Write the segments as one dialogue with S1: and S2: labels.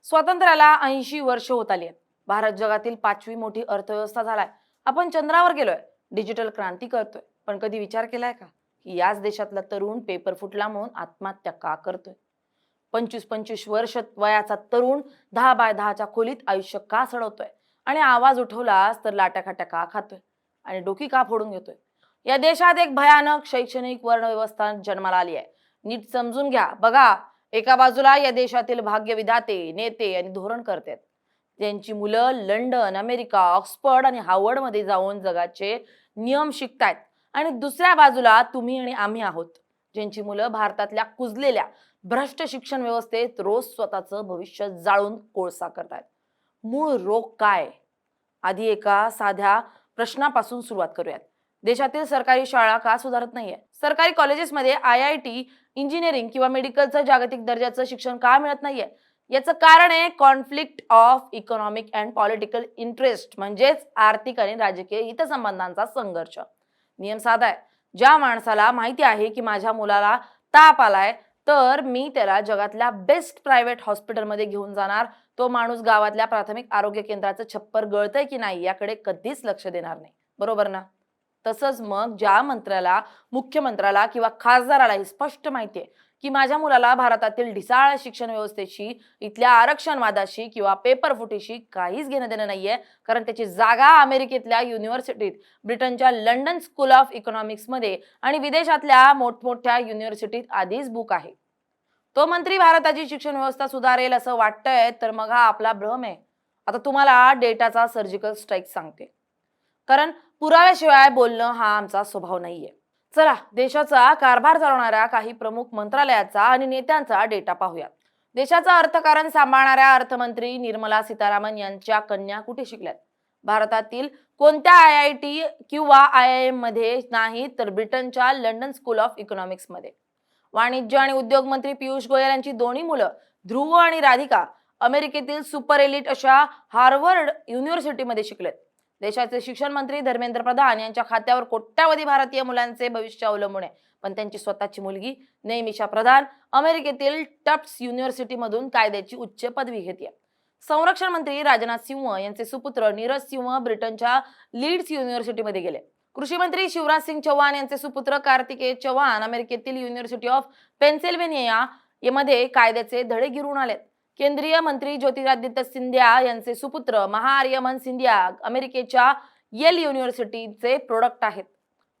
S1: स्वातंत्र्याला 80 वर्ष होत आली आहेत. भारत जगातील 5वी मोठी अर्थव्यवस्था झालाय. आपण चंद्रावर गेलोय. डिजिटल क्रांती करतोय. पण कधी विचार केलाय का की याच देशातला तरुण पेपर फुटला म्हणून आत्महत्या का करतोय? 25-25 वर्ष वयाचा तरुण 10 बाय 10च्या खोलीत आयुष्य का सडवतोय? आणि आवाज उठवलास तर लाट्याखाट्या का खातोय? आणि डोकी का फोडून घेतोय? या देशात एक भयानक शैक्षणिक वर्णव्यवस्था जन्माला आली आहे. नीट समजून घ्या. बघा, एका बाजूला या देशातील भाग्यविधाते, नेते आणि धोरणकर्ते आहेत. त्यांची मुलं लंडन, अमेरिका, ऑक्सफर्ड आणि हार्वर्ड मध्ये जाऊन जगाचे नियम शिकतायत. आणि दुसऱ्या बाजूला तुम्ही आणि आम्ही आहोत, ज्यांची मुलं भारतातल्या कुजलेल्या भ्रष्ट शिक्षण व्यवस्थेत रोज स्वतःचं भविष्य जाळून कोळसा करतायत. मूळ रोग काय? आधी एका साध्या प्रश्नापासून सुरुवात करूयात. देशातील सरकारी शाळा का सुधारत नाहीये? सरकारी कॉलेजेसमध्ये IIT, इंजिनिअरिंग किंवा मेडिकलचं जागतिक दर्जाचं शिक्षण का मिळत नाहीये? याचं कारण आहे conflict of economic and political interest, म्हणजेच आर्थिक आणि राजकीय हितसंबंधांचा संघर्ष. नियम साधा आहे. ज्या माणसाला माहिती आहे की माझ्या मुलाला ताप आलाय तर मी त्याला जगातल्या बेस्ट प्रायव्हेट हॉस्पिटलमध्ये घेऊन जाणार, तो माणूस गावातल्या प्राथमिक आरोग्य केंद्राचं छप्पर गळतंय की नाही याकडे कधीच लक्ष देणार नाही. बरोबर ना? तसंच मग ज्या मंत्र्याला, मुख्यमंत्र्याला किंवा खासदाराला ही स्पष्ट माहितीये की माझ्या मुलाला भारतातील ढिसाळ शिक्षण व्यवस्थेशी, इथल्या आरक्षणवादाशी किंवा पेपरफुटीशी काहीच घेणं देणं नाहीये, कारण त्याची जागा अमेरिकेतल्या युनिव्हर्सिटीत, ब्रिटनच्या लंडन स्कूल ऑफ इकॉनॉमिक्स मध्ये आणि विदेशातल्या मोठमोठ्या युनिव्हर्सिटीत आधीच बुक आहे. तो मंत्री भारताची शिक्षण व्यवस्था सुधारेल असं वाटतंय तर मग हा आपला भ्रम आहे. आता तुम्हाला डेटाचा सर्जिकल स्ट्राईक सांगते, कारण पुराव्याशिवाय बोलणं हा आमचा स्वभाव नाहीये. चला, देशाचा कारभार चालवणाऱ्या काही प्रमुख मंत्रालयाचा आणि नेत्यांचा डेटा पाहूयात. देशाचं अर्थकारण सांभाळणाऱ्या अर्थमंत्री निर्मला सीतारामन यांच्या कन्या कुठे शिकल्यात? भारतातील कोणत्या IIT किंवा IIM मध्ये नाही, तर ब्रिटनच्या लंडन स्कूल ऑफ इकॉनॉमिक्स मध्ये. वाणिज्य आणि उद्योग मंत्री पियुष गोयल यांची दोन्ही मुलं ध्रुव आणि राधिका अमेरिकेतील सुपर एलिट अशा हार्वर्ड युनिव्हर्सिटीमध्ये शिकलेत. देशाचे शिक्षण मंत्री धर्मेंद्र प्रधान यांच्या खात्यावर कोट्यावधी भारतीय मुलांचे भविष्य अवलंबून आहे, पण त्यांची स्वतःची मुलगी नैमिषा प्रधान अमेरिकेतील टफ्ट्स युनिव्हर्सिटीमधून कायद्याची उच्च पदवी घेते. संरक्षण मंत्री राजनाथ सिंह यांचे सुपुत्र नीरज सिंह ब्रिटनच्या लीड्स युनिव्हर्सिटीमध्ये गेले. कृषी मंत्री शिवराज सिंग चौहान यांचे सुपुत्र कार्तिकेय चौहान अमेरिकेतील युनिव्हर्सिटी ऑफ पेन्सिल्व्हेनिया मध्ये कायद्याचे धडे गिरून आलेत. केंद्रीय मंत्री ज्योतिरादित्य सिंधिया यांचे सुपुत्र महाआर्यमन सिंधिया अमेरिकेच्या येल युनिव्हर्सिटीचे प्रोडक्ट आहेत.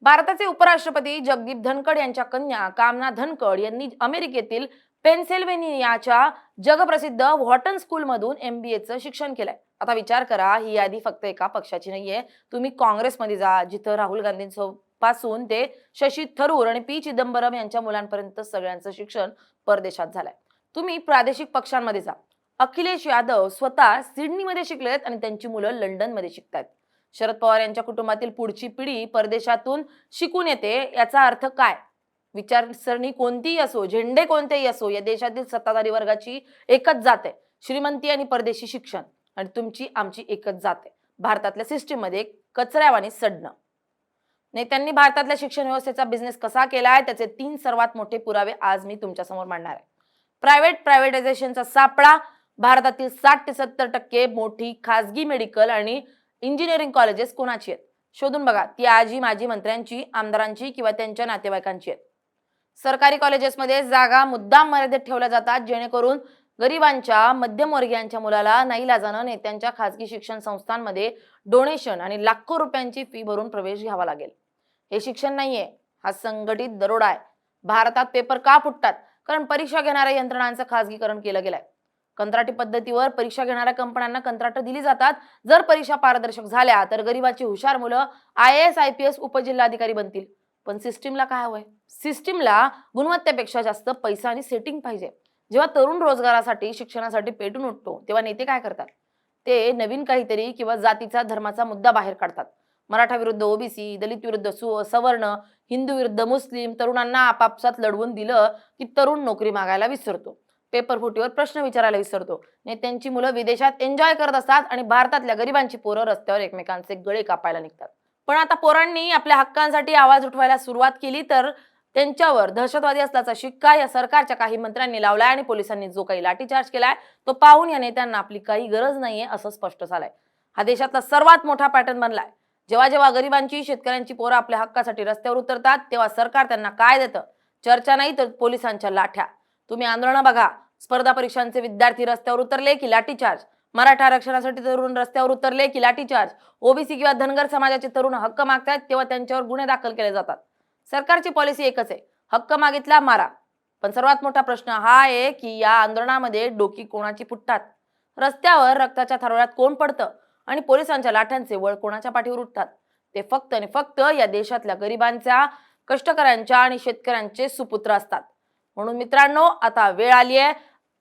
S1: भारताचे उपराष्ट्रपती जगदीप धनखड यांच्या कन्या कामना धनखड यांनी अमेरिकेतील पेन्सिल्व्हेनियाच्या जगप्रसिद्ध व्हॉटन स्कूल मधून MBAचं शिक्षण केलंय. आता विचार करा, ही यादी फक्त एका पक्षाची नाहीये. तुम्ही काँग्रेसमध्ये जा, जिथं राहुल गांधींपासून ते शशी थरूर आणि P चिदंबरम यांच्या मुलांपर्यंत सगळ्यांचं शिक्षण परदेशात झालंय. तुम्ही प्रादेशिक पक्षांमध्ये जा. अखिलेश यादव स्वतः सिडनीमध्ये शिकलेत आणि त्यांची मुलं लंडनमध्ये शिकतात. शरद पवार यांच्या कुटुंबातील पुढची पिढी परदेशातून शिकून येते. याचा अर्थ काय? विचारसरणी कोणतीही असो, झेंडे कोणतेही असो, या देशातील सत्ताधारी वर्गाची एकच जात आहे, श्रीमंती आणि परदेशी शिक्षण. आणि तुमची आमची एकच जात आहे, भारतातल्या सिस्टीम मध्ये कचऱ्यावानी सडणं. नेत्यांनी भारतातल्या शिक्षण व्यवस्थेचा बिझनेस कसा केलाय त्याचे 3 सर्वात मोठे पुरावे आज मी तुमच्या समोर मांडणार आहे. प्रायव्हेटायझेशनचा सापळा. भारतातील 60 ते 70% मोठी खासगी मेडिकल आणि इंजिनिअरिंग कॉलेजेस कोणाची आहेत? शोधून बघा. ती आजी माजी मंत्र्यांची, आमदारांची किंवा त्यांच्या नातेवाईकांची आहेत. सरकारी कॉलेजेसमध्ये जागा मुद्दाम मर्यादित ठेवल्या जातात, जेणेकरून गरिबांच्या, मध्यमवर्गीयांच्या मुलाला नाईलाजानं नेत्यांच्या खासगी शिक्षण संस्थांमध्ये डोनेशन आणि लाखो रुपयांची फी भरून प्रवेश घ्यावा लागेल. हे शिक्षण नाहीये, हा संघटित दरोडा आहे. भारतात पेपर का फुटतात? कारण परीक्षा घेणाऱ्या यंत्रणांचं खासगीकरण केलं गेलंय. कंत्राटी पद्धतीवर परीक्षा घेणाऱ्या कंपन्यांना कंत्राट दिली जातात. जर परीक्षा पारदर्शक झाल्या तर गरिबाची हुशार मुलं IAS IPS उपजिल्हाधिकारी बनतील. पण सिस्टीमला काय हवंय? सिस्टीमला गुणवत्तेपेक्षा जास्त पैसा आणि सेटिंग पाहिजे. जेव्हा तरुण रोजगारासाठी, शिक्षणासाठी पेटून उठतो, तेव्हा नेते काय करतात? ते नवीन काहीतरी किंवा जातीचा, धर्माचा मुद्दा बाहेर काढतात. मराठा विरुद्ध OBC, दलित विरुद्ध सवर्ण, हिंदू विरुद्ध मुस्लिम. तरुणांना आपापसात लढवून दिलं की तरुण नोकरी मागायला विसरतो, पेपरफुटीवर प्रश्न विचारायला विसरतो. नेत्यांची मुलं विदेशात एन्जॉय करत असतात आणि भारतातल्या गरिबांची पोरं रस्त्यावर एकमेकांचे गळे कापायला निघतात. पण आता पोरांनी आपल्या हक्कांसाठी आवाज उठवायला सुरुवात केली तर त्यांच्यावर दहशतवादी असल्याचा शिक्का या सरकारच्या काही मंत्र्यांनी लावलाय आणि पोलिसांनी जो काही लाठीचार्ज केलाय तो पाहून या नेत्यांना आपली काही गरज नाहीये असं स्पष्ट झालंय. हा देशातला सर्वात मोठा पॅटर्न बनलाय. जेव्हा जेव्हा गरिबांची, शेतकऱ्यांची पोरं आपल्या हक्कासाठी रस्त्यावर उतरतात तेव्हा सरकार त्यांना काय देतं? चर्चा नाही तर पोलिसांच्या लाठ्या. तुम्ही आंदोलनं बघा. स्पर्धा परीक्षांचे विद्यार्थी रस्त्यावर उतरले की लाठीचार्ज. मराठा आरक्षणासाठी तरुण रस्त्यावर उतरले की लाठीचार्ज. ओबीसी किंवा धनगर समाजाचे तरुण हक्क मागतायत तेव्हा त्यांच्यावर गुन्हे दाखल केले जातात. सरकारची पॉलिसी एकच आहे, हक्क मागितला मारा. पण सर्वात मोठा प्रश्न हा आहे की या आंदोलनामध्ये डोकी कोणाची फुटतात? रस्त्यावर रक्ताच्या थारोळ्यात कोण पडतं आणि पोलिसांच्या लाठ्यांचे वळ कोणाच्या पाठीवर उठतात? ते फक्त आणि फक्त या देशातल्या गरिबांच्या, कष्टकऱ्यांच्या आणि शेतकऱ्यांचे सुपुत्र असतात. म्हणून मित्रांनो, आता वेळ आली आहे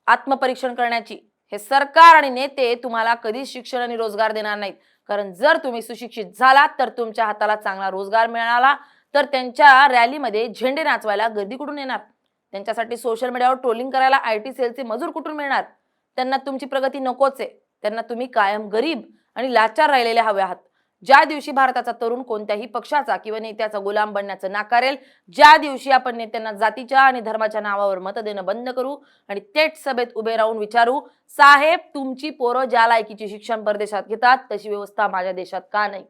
S1: आत्मपरीक्षण करण्याची. हे सरकार आणि नेते तुम्हाला कधीच शिक्षण आणि रोजगार देणार नाहीत. कारण जर तुम्ही सुशिक्षित झालात तर तुमच्या हाताला चांगला रोजगार मिळाला तर त्यांच्या रॅलीमध्ये झेंडे नाचवायला गर्दी कुठून येणार? त्यांच्यासाठी सोशल मीडियावर ट्रोलिंग करायला आयटी सेलचे मजूर कुठून मिळणार? त्यांना तुमची प्रगती नकोच आहे. त्यांना तुम्ही कायम गरीब आणि लाचार राहिलेले हवे आहात. ज्या दिवशी भारताचा तरुण कोणत्याही पक्षाचा किंवा नेत्याचा गुलाम बनण्याचं नाकारेल, ज्या दिवशी आपण नेत्यांना जातीच्या आणि धर्माच्या नावावर मत देणं बंद करू आणि थेट सभेत उभे राहून विचारू, साहेब तुमची पोरं ज्या लायकीचे शिक्षण परदेशात घेतात तशी व्यवस्था माझ्या देशात का नाही?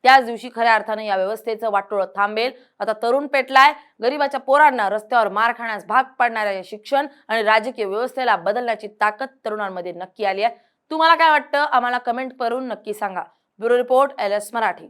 S1: त्याच दिवशी खऱ्या अर्थाने या व्यवस्थेचं वाटोळं थांबेल. आता तरुण पेटलाय. गरिबाच्या पोरांना रस्त्यावर मार खाण्यास भाग पाडणाऱ्या या शिक्षण आणि राजकीय व्यवस्थेला बदलण्याची ताकद तरुणांमध्ये नक्की आली आहे. तुम्हाला काय वाटतं? आम्हाला कमेंट करून नक्की सांगा. Bureau report, LS Marathi.